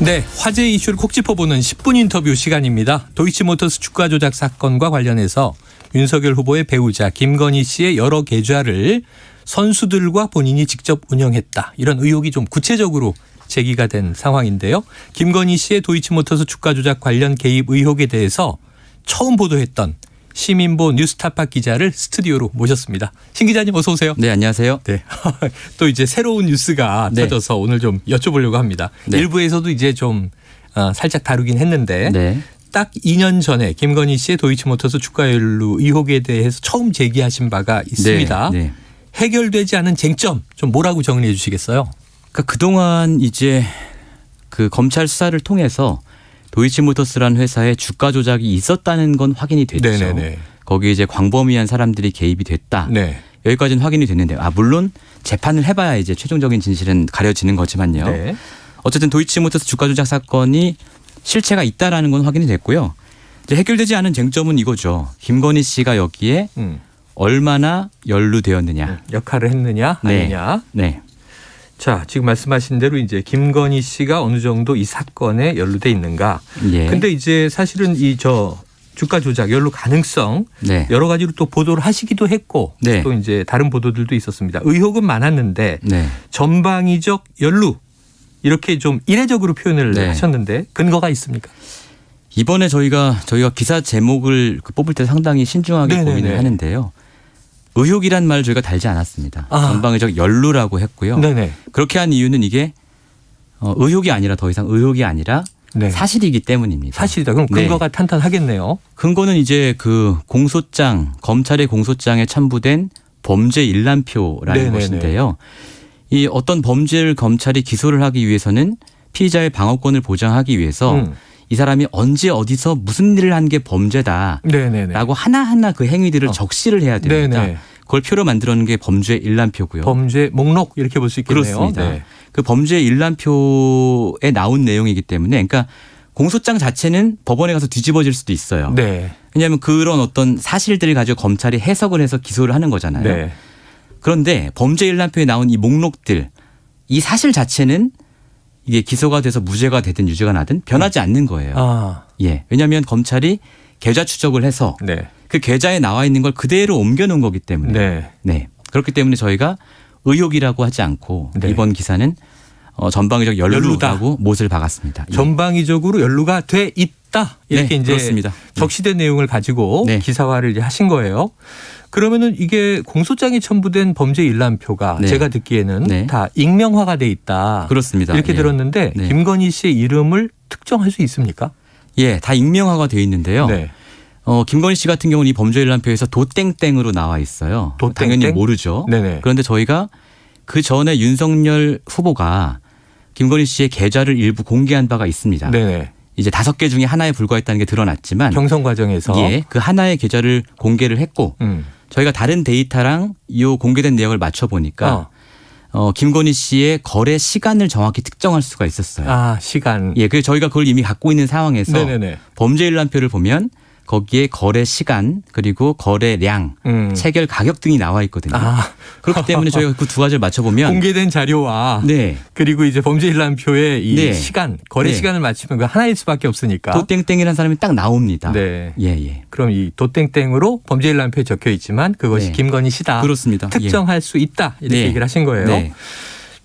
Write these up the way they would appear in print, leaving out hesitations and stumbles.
네, 화제 이슈를 콕 짚어보는 10분 인터뷰 시간입니다. 도이치모터스 주가 조작 사건과 관련해서 윤석열 후보의 배우자 김건희 씨의 여러 계좌를 선수들과 본인이 직접 운영했다. 이런 의혹이 좀 구체적으로 제기가 된 상황인데요. 김건희 씨의 도이치모터스 주가 조작 관련 개입 의혹에 대해서 처음 보도했던 시민보 뉴스타파 기자를 스튜디오로 모셨습니다. 신 기자님 어서 오세요. 네, 안녕하세요. 네. 또 이제 새로운 뉴스가 터져서 오늘 좀 여쭤보려고 합니다. 네. 일부에서도 이제 좀 살짝 다루긴 했는데 네. 딱 2년 전에 김건희 씨의 도이치모터스 주가 연루 의혹에 대해서 처음 제기하신 바가 있습니다. 네. 해결되지 않은 쟁점 좀 뭐라고 정리해 주시겠어요? 그러니까 그동안 이제 그 검찰 수사를 통해서 도이치모터스라는 회사에 주가 조작이 있었다는 건 확인이 됐죠. 네네네. 거기에 이제 광범위한 사람들이 개입이 됐다. 네. 여기까지는 확인이 됐는데 물론 재판을 해봐야 이제 최종적인 진실은 가려지는 거지만요. 네. 어쨌든 도이치모터스 주가 조작 사건이 실체가 있다라는 건 확인이 됐고요. 이제 해결되지 않은 쟁점은 이거죠. 김건희 씨가 여기에 얼마나 연루되었느냐. 역할을 했느냐 아니냐. 네. 자, 지금 말씀하신 대로 이제 김건희 씨가 어느 정도 이 사건에 연루돼 있는가. 예. 근데 이제 사실은 이 주가 조작 연루 가능성 네. 여러 가지로 또 보도를 하시기도 했고 네. 또 이제 다른 보도들도 있었습니다. 의혹은 많았는데 네. 전방위적 연루 이렇게 좀 이례적으로 표현을 네. 하셨는데 근거가 있습니까? 이번에 저희가 기사 제목을 뽑을 때 상당히 신중하게 네네네. 고민을 하는데요. 의혹이란 말 저희가 달지 않았습니다. 전방위적 연루라고 했고요. 네네. 그렇게 한 이유는 이게 의혹이 아니라 더 이상 의혹이 아니라 네. 사실이기 때문입니다. 사실이다. 그럼 근거가 탄탄하겠네요. 근거는 이제 그 검찰의 공소장에 첨부된 범죄 일람표라는 네네네. 것인데요. 이 어떤 범죄를 검찰이 기소를 하기 위해서는 피의자의 방어권을 보장하기 위해서 이 사람이 언제 어디서 무슨 일을 한 게 범죄다라고 네네네. 하나하나 그 행위들을 적시를 해야 됩니다. 네네. 그걸 표로 만들어 놓은 게 범죄 일람표고요. 범죄 목록 이렇게 볼 수 있겠네요. 그렇습니다. 네. 그 범죄 일람표에 나온 내용이기 때문에 그러니까 공소장 자체는 법원에 가서 뒤집어질 수도 있어요. 네. 왜냐하면 그런 어떤 사실들을 가지고 검찰이 해석을 해서 기소를 하는 거잖아요. 네. 그런데 범죄 일람표에 나온 이 목록들 이 사실 자체는 이게 기소가 돼서 무죄가 되든 유죄가 나든 변하지 않는 거예요. 아. 예. 왜냐하면 검찰이 계좌 추적을 해서 네. 그 계좌에 나와 있는 걸 그대로 옮겨놓은 거기 때문에 네. 네. 그렇기 때문에 저희가 의혹이라고 하지 않고 네. 이번 기사는 전방위적 연루라고 못을 박았습니다. 예. 전방위적으로 연루가 돼 있다. 이렇게 네, 이제 그렇습니다. 적시된 내용을 가지고 네. 기사화를 이제 하신 거예요. 그러면은 이게 공소장에 첨부된 범죄 일람표가 네. 제가 듣기에는 네. 다 익명화가 돼 있다. 그렇습니다. 이렇게 예. 들었는데 네. 김건희 씨의 이름을 특정할 수 있습니까? 예, 다 익명화가 되어 있는데요. 네. 김건희 씨 같은 경우는 이 범죄 일람표에서 도땡땡으로 나와 있어요. 도땡땡? 당연히 모르죠. 네네. 그런데 저희가 그 전에 윤석열 후보가 김건희 씨의 계좌를 일부 공개한 바가 있습니다. 네네. 이제 5개 중에 하나에 불과했다는 게 드러났지만 경선 과정에서 예, 그 하나의 계좌를 공개를 했고 저희가 다른 데이터랑 이 공개된 내용을 맞춰 보니까 김건희 씨의 거래 시간을 정확히 특정할 수가 있었어요. 아, 시간. 예, 그래서 저희가 그걸 이미 갖고 있는 상황에서 네네네. 범죄 일람표를 보면 거기에 거래 시간 그리고 거래량, 체결 가격 등이 나와 있거든요. 아. 그렇기 때문에 저희가 그 두 가지를 맞춰보면 공개된 자료와 네. 그리고 이제 범죄 일람표의 이 네. 시간, 거래 네. 시간을 맞추면 그 하나일 수밖에 없으니까. 도땡땡이라는 사람이 딱 나옵니다. 네. 예, 예. 그럼 이 도땡땡으로 범죄 일람표에 적혀 있지만 그것이 네. 김건희 씨다. 그렇습니다. 특정할 수 있다. 이렇게 네. 얘기를 하신 거예요. 네.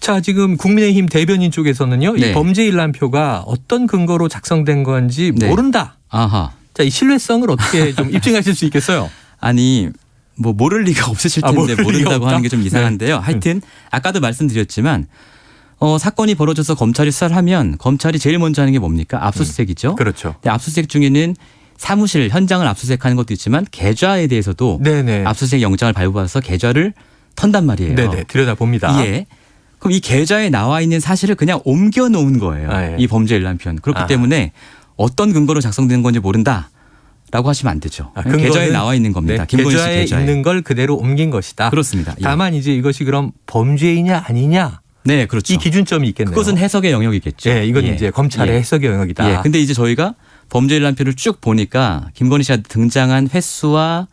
자, 지금 국민의힘 대변인 쪽에서는요. 이 네. 범죄 일람표가 어떤 근거로 작성된 건지 네. 모른다. 아하. 자, 이 신뢰성을 어떻게 좀 입증하실 수 있겠어요? 아니 모를 리가 없으실 텐데 모를 리가 모른다고 없다? 하는 게 좀 이상한데요. 네. 하여튼 아까도 말씀드렸지만 사건이 벌어져서 검찰이 수사를 하면 검찰이 제일 먼저 하는 게 뭡니까? 압수수색이죠. 그렇죠. 근데 압수수색 중에는 사무실 현장을 압수수색하는 것도 있지만 계좌에 대해서도 네네. 압수수색 영장을 발부받아서 계좌를 턴단 말이에요. 네네. 들여다봅니다. 예. 그럼 이 계좌에 나와 있는 사실을 그냥 옮겨 놓은 거예요. 아, 예. 이 범죄 일람표는. 그렇기 때문에 어떤 근거로 작성된 건지 모른다라고 하시면 안 되죠. 근거는 계좌에 나와 있는 겁니다. 네, 김건희 씨 계좌에 계좌에. 있는 걸 그대로 옮긴 것이다. 그렇습니다. 예. 다만 이제 이것이 그럼 범죄이냐 아니냐 네, 그렇죠. 이 기준점이 있겠네요. 그것은 해석의 영역이겠죠. 예, 이건 예. 이제 검찰의 예. 해석의 영역이다. 예. 근데 이제 저희가 범죄 일람표를 쭉 보니까 김건희 씨가 등장한 횟수와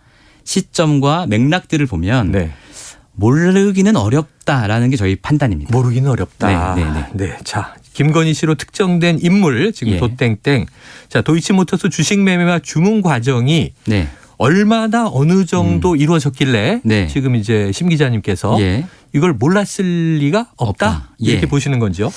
시점과 맥락들을 보면 네. 모르기는 어렵다라는 게 저희 판단입니다. 모르기는 어렵다. 네, 네, 네. 자, 김건희 씨로 특정된 인물 지금 예. 도땡땡. 자, 도이치모터스 주식 매매와 주문 과정이 네. 얼마나 어느 정도 이루어졌길래 네. 지금 이제 심 기자님께서 예. 이걸 몰랐을 리가 없다, 없다. 이렇게 예. 보시는 건지요?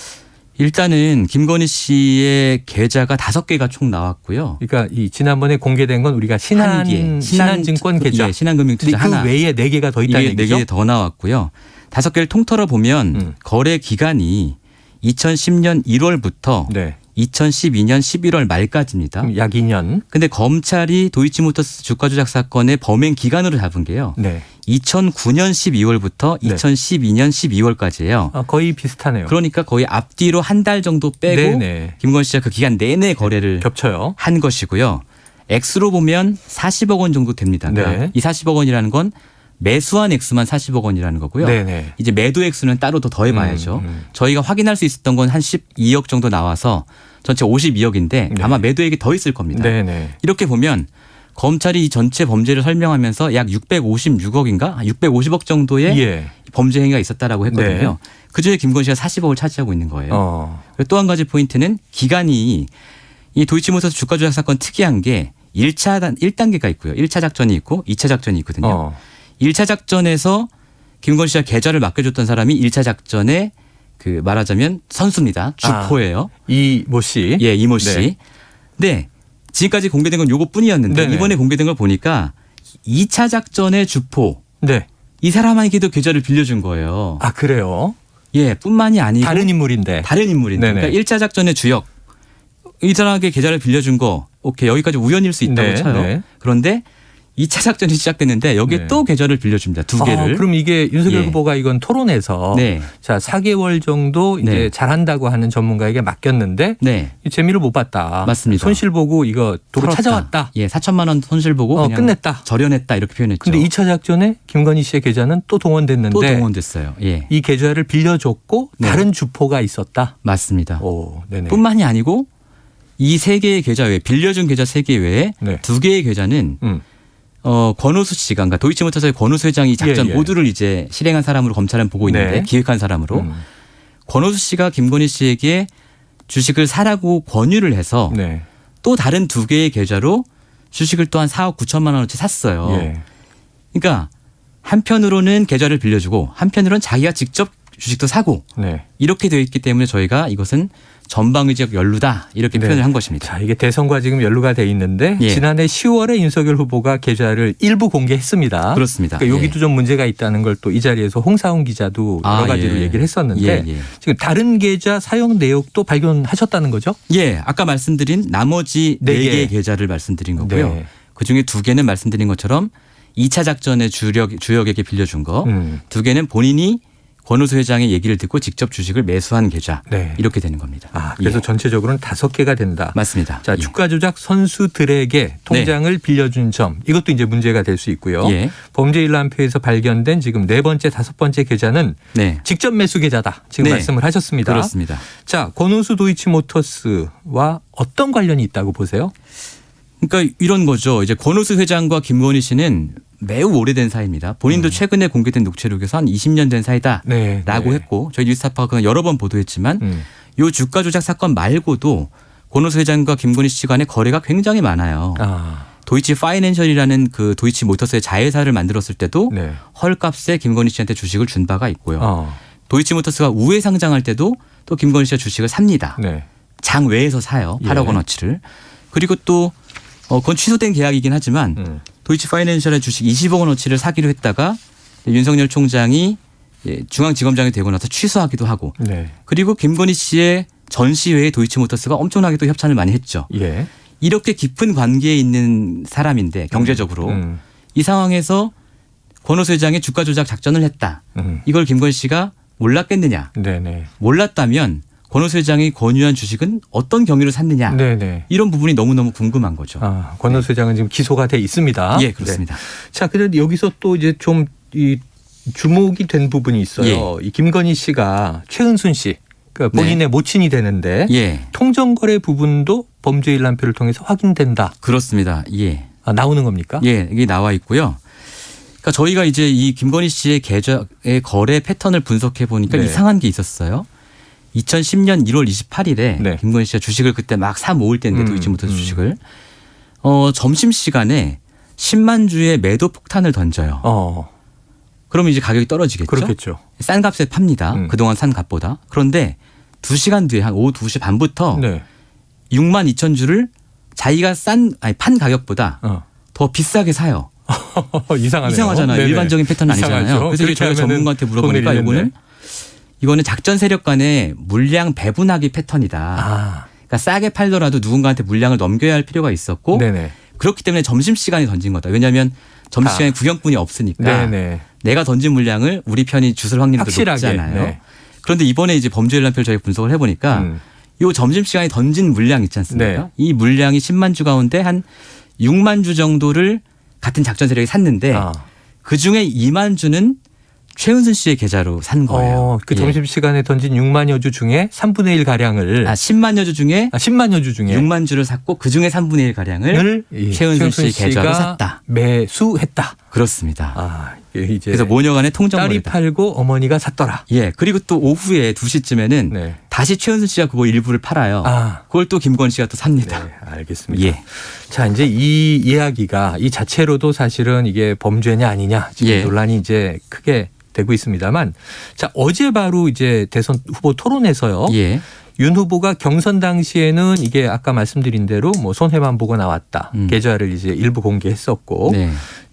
일단은 김건희 씨의 계좌가 5개가 총 나왔고요. 그러니까 이 지난번에 공개된 건 우리가 한 개. 신한증권 계좌. 예, 신한금융투자 근데 그 하나. 외에 4개가 더 있다는 이게 얘기죠? 4개 더 나왔고요. 5개를 통틀어 보면 거래 기간이 2010년 1월부터 네. 2012년 11월 말까지입니다. 그럼 약 2년. 근데 검찰이 도이치모터스 주가 조작 사건의 범행 기간으로 잡은 게요. 네. 2009년 12월부터 네. 2012년 12월까지예요. 아, 거의 비슷하네요. 그러니까 거의 앞뒤로 한 달 정도 빼고 네네. 김건희 씨가 그 기간 내내 거래를 겹쳐요. 한 것이고요. 액수로 보면 40억 원 정도 됩니다. 그러니까 네. 이 40억 원이라는 건 매수한 액수만 40억 원이라는 거고요. 네네. 이제 매도 액수는 따로 더 더해봐야죠. 저희가 확인할 수 있었던 건 한 12억 정도 나와서 전체 52억인데 네. 아마 매도액이 더 있을 겁니다. 네네. 이렇게 보면 검찰이 이 전체 범죄를 설명하면서 약 656억인가 650억 정도의 예. 범죄 행위가 있었다라고 했거든요. 네. 그중에 김건희 씨가 40억을 차지하고 있는 거예요. 또 한 가지 포인트는 기간이 이 도이치모터스 주가 조작 사건 특이한 게 1단계가 있고요. 1차 작전이 있고 2차 작전이 있거든요. 1차 작전에서 김건희 씨가 계좌를 맡겨줬던 사람이 1차 작전에 그 말하자면 선수입니다. 주포예요. 이모 씨. 예, 이모 씨. 네. 네. 지금까지 공개된 건 요것뿐이었는데 네네. 이번에 공개된 걸 보니까 2차 작전의 주포 네. 이 사람에게도 계좌를 빌려준 거예요. 아, 그래요? 예, 뿐만이 아니고 다른 인물인데. 다른 인물인데. 네네. 그러니까 1차 작전의 주역 이 사람에게 계좌를 빌려준 거 오케이 여기까지 우연일 수 있다고 네, 쳐요. 네. 그런데 2차 작전이 시작됐는데 여기에 네. 또 계좌를 빌려줍니다. 2개를. 그럼 이게 윤석열 예. 후보가 이건 토론에서 네. 자 4개월 정도 이제 네. 잘한다고 하는 전문가에게 맡겼는데 네. 이 재미를 못 봤다. 맞습니다. 손실 보고 이거 도로 털었다. 찾아왔다. 예, 4천만 원 손실 보고 그냥 끝냈다. 절연했다 이렇게 표현했죠. 근데 2차 작전에 김건희 씨의 계좌는 또 동원됐는데 또 동원됐어요. 예. 이 계좌를 빌려줬고 네. 다른 주포가 있었다. 맞습니다. 오, 네네. 뿐만이 아니고 이 3개의 계좌 외에 빌려준 계좌 3개 외에 네. 2개의 계좌는 음. 권오수 씨가 그러니까 도이치모터스의 권오수 회장이 이 작전 예, 예. 모두를 이제 실행한 사람으로 검찰은 보고 있는데 네. 기획한 사람으로 음. 권오수 씨가 김건희 씨에게 주식을 사라고 권유를 해서 네. 또 다른 2개의 계좌로 주식을 또 한 4억 9천만 원어치 샀어요. 예. 그러니까 한편으로는 계좌를 빌려주고 한편으로는 자기가 직접 주식도 사고 네. 이렇게 되어 있기 때문에 저희가 이것은 전방위적 연루다 이렇게 네. 표현을 한 것입니다. 자, 이게 대선과 지금 연루가 돼 있는데 예. 지난해 10월에 윤석열 후보가 계좌를 일부 공개했습니다. 그렇습니다. 그러니까 여기도 예. 좀 문제가 있다는 걸 또 이 자리에서 홍사훈 기자도 여러 가지로 예. 얘기를 했었는데 예, 예. 지금 다른 계좌 사용 내역도 발견하셨다는 거죠? 예, 아까 말씀드린 나머지 네 4개의 개. 계좌를 말씀드린 거고요. 네. 그중에 2개는 말씀드린 것처럼 2차 작전의 주역에게 빌려준 거, 음. 2개는 본인이 권오수 회장의 얘기를 듣고 직접 주식을 매수한 계좌 네. 이렇게 되는 겁니다. 아, 그래서 예. 전체적으로는 5개가 된다. 맞습니다. 자, 예. 주가 조작 선수들에게 통장을 빌려준 점 이것도 이제 문제가 될 수 있고요. 예. 범죄 일람표에서 발견된 지금 4번째, 5번째 계좌는 네, 직접 매수 계좌다. 지금 네. 말씀을 하셨습니다. 그렇습니다. 자, 권오수 도이치모터스와 어떤 관련이 있다고 보세요? 그러니까 이런 거죠. 이제 권오수 회장과 김건희 씨는 매우 오래된 사이입니다. 본인도 최근에 공개된 녹취록에서 한 20년 된 사이다라고 네, 네. 했고 저희 뉴스타파가 여러 번 보도했지만 음. 이 주가 조작 사건 말고도 권오수 회장과 김건희 씨 간의 거래가 굉장히 많아요. 아, 도이치 파이낸셜이라는 그 도이치 모터스의 자회사를 만들었을 때도 네. 헐값에 김건희 씨한테 주식을 준 바가 있고요. 어, 도이치 모터스가 우회 상장할 때도 또 김건희 씨가 주식을 삽니다. 네. 장 외에서 사요. 예. 8억 원어치를. 그리고 또 그건 취소된 계약이긴 하지만 도이치 파이낸셜의 주식 20억 원어치를 사기로 했다가 윤석열 총장이 중앙지검장이 되고 나서 취소하기도 하고 네. 그리고 김건희 씨의 전시회에 도이치 모터스가 엄청나게 또 협찬을 많이 했죠. 예. 이렇게 깊은 관계에 있는 사람인데 경제적으로 이 상황에서 권오수 회장이 주가 조작 작전을 했다. 이걸 김건희 씨가 몰랐겠느냐. 네네. 몰랐다면 권오수 회장이 권유한 주식은 어떤 경위로 샀느냐. 네네. 이런 부분이 너무너무 궁금한 거죠. 아, 권오수 회장은 지금 기소가 돼 있습니다. 예, 그렇습니다. 네. 자, 그런데 여기서 또 이제 좀 이 주목이 된 부분이 있어요. 이 김건희 씨가 최은순 씨, 그러니까 본인의 모친이 되는데 예, 통정거래 부분도 범죄 일람표를 통해서 확인된다. 그렇습니다. 예, 아, 나오는 겁니까? 예, 이게 나와 있고요. 그러니까 저희가 이제 이 김건희 씨의 계좌의 거래 패턴을 분석해 보니까 네. 이상한 게 있었어요. 2010년 1월 28일에 네. 김건희 씨가 주식을 그때 막 사 모을 때인데 도이치모터스 주식을 점심 시간에 10만 주의 매도 폭탄을 던져요. 그러면 이제 가격이 떨어지겠죠. 그렇겠죠. 싼 값에 팝니다. 그동안 산 값보다. 그런데 2시간 뒤에 한 오후 2시 반부터 네. 6만 2천 주를 자기가 판 가격보다 더 비싸게 사요. 이상하네요. 이상하잖아요. 네네. 일반적인 패턴 아니잖아요. 이상하죠. 그래서 저희가 전문가한테 물어보니까 이거는 작전 세력 간의 물량 배분하기 패턴이다. 그러니까 싸게 팔더라도 누군가한테 물량을 넘겨야 할 필요가 있었고 네네. 그렇기 때문에 점심시간에 던진 거다. 왜냐하면 점심시간에 구경꾼이 없으니까 네네. 내가 던진 물량을 우리 편이 주술 확률이 확실하게. 높잖아요. 네. 그런데 이번에 이제 범죄일람표를 저희가 분석을 해보니까 이 점심시간에 던진 물량 있지 않습니까? 네. 이 물량이 10만 주 가운데 한 6만 주 정도를 같은 작전 세력이 샀는데 그중에 2만 주는 최은순 씨의 계좌로 산 거예요. 그 점심시간에 던진 6만여 주 중에 3분의 1 가량을 10만여 주 중에 10만여 주 중에 6만 주를 샀고 그중에 3분의 1 가량을 최은순 씨 계좌로 샀다. 매수했다. 그렇습니다. 이제 그래서 모녀간의 통정거래다. 딸이 팔고 어머니가 샀더라. 예. 그리고 또 오후에 2시쯤에는 네. 다시 최은순 씨가 그거 일부를 팔아요. 그걸 또 김건희 씨가 또 삽니다. 네, 알겠습니다. 예. 자, 이제 이 이야기가 이 자체로도 사실은 이게 범죄냐 아니냐 지금 논란이 이제 크게 되고 있습니다만, 자, 어제 바로 이제 대선 후보 토론에서요. 윤 후보가 경선 당시에는 이게 아까 말씀드린 대로 뭐 손해만 보고 나왔다. 계좌를 이제 일부 공개했었고,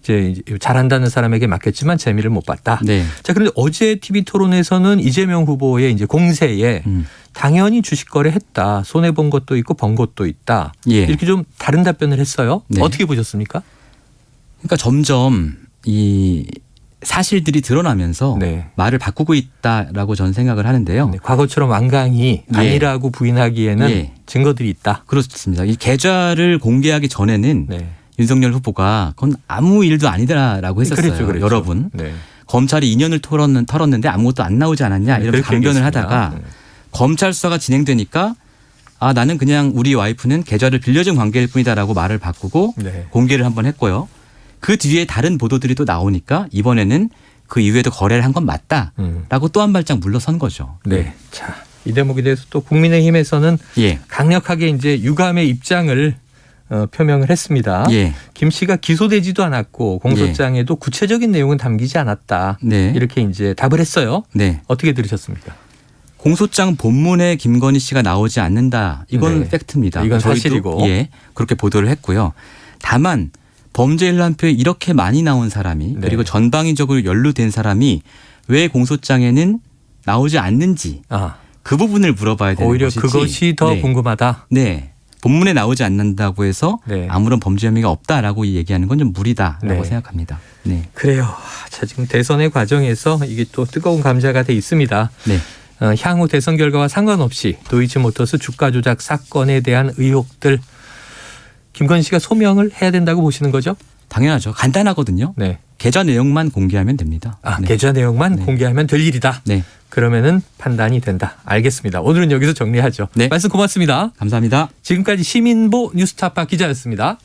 이제 잘한다는 사람에게 맡겼지만 재미를 못 봤다. 자, 그런데 어제 TV 토론에서는 이재명 후보의 이제 공세에 당연히 주식 거래했다. 손해 본 것도 있고 번 것도 있다. 이렇게 좀 다른 답변을 했어요. 어떻게 보셨습니까? 그러니까 점점 이 사실들이 드러나면서 말을 바꾸고 있다라고 저는 생각을 하는데요. 과거처럼 완강히 아니라고 부인하기에는 증거들이 있다. 그렇습니다. 이 계좌를 공개하기 전에는 윤석열 후보가 그건 아무 일도 아니다라고 했었어요. 그렇죠. 여러분. 검찰이 2년을 털었는데 아무것도 안 나오지 않았냐 이렇게 강변을 하다가 검찰 수사가 진행되니까 나는 그냥 우리 와이프는 계좌를 빌려준 관계일 뿐이다라고 말을 바꾸고 공개를 한번 했고요. 그 뒤에 다른 보도들이 또 나오니까 이번에는 그 이후에도 거래를 한 건 맞다라고 또 한 발짝 물러선 거죠. 자, 이 대목에 대해서 또 국민의힘에서는 강력하게 이제 유감의 입장을 표명을 했습니다. 김 씨가 기소되지도 않았고 공소장에도 구체적인 내용은 담기지 않았다. 이렇게 이제 답을 했어요. 어떻게 들으셨습니까? 공소장 본문에 김건희 씨가 나오지 않는다. 이건 팩트입니다. 이건 사실이고. 그렇게 보도를 했고요. 다만 범죄일람표에 이렇게 많이 나온 사람이 그리고 전방위적으로 연루된 사람이 왜 공소장에는 나오지 않는지 그 부분을 물어봐야 되는 오히려 것이지. 그것이 더 궁금하다. 본문에 나오지 않는다고 해서 아무런 범죄 혐의가 없다라고 얘기하는 건 좀 무리다라고 생각합니다. 그래요. 자, 지금 대선의 과정에서 이게 또 뜨거운 감자가 돼 있습니다. 향후 대선 결과와 상관없이 도이치모터스 주가 조작 사건에 대한 의혹들 김건희 씨가 소명을 해야 된다고 보시는 거죠? 당연하죠. 간단하거든요. 계좌 내용만 공개하면 됩니다. 계좌 내용만 공개하면 될 일이다. 그러면은 판단이 된다. 알겠습니다. 오늘은 여기서 정리하죠. 말씀 고맙습니다. 감사합니다. 지금까지 시민보 뉴스타파 기자였습니다.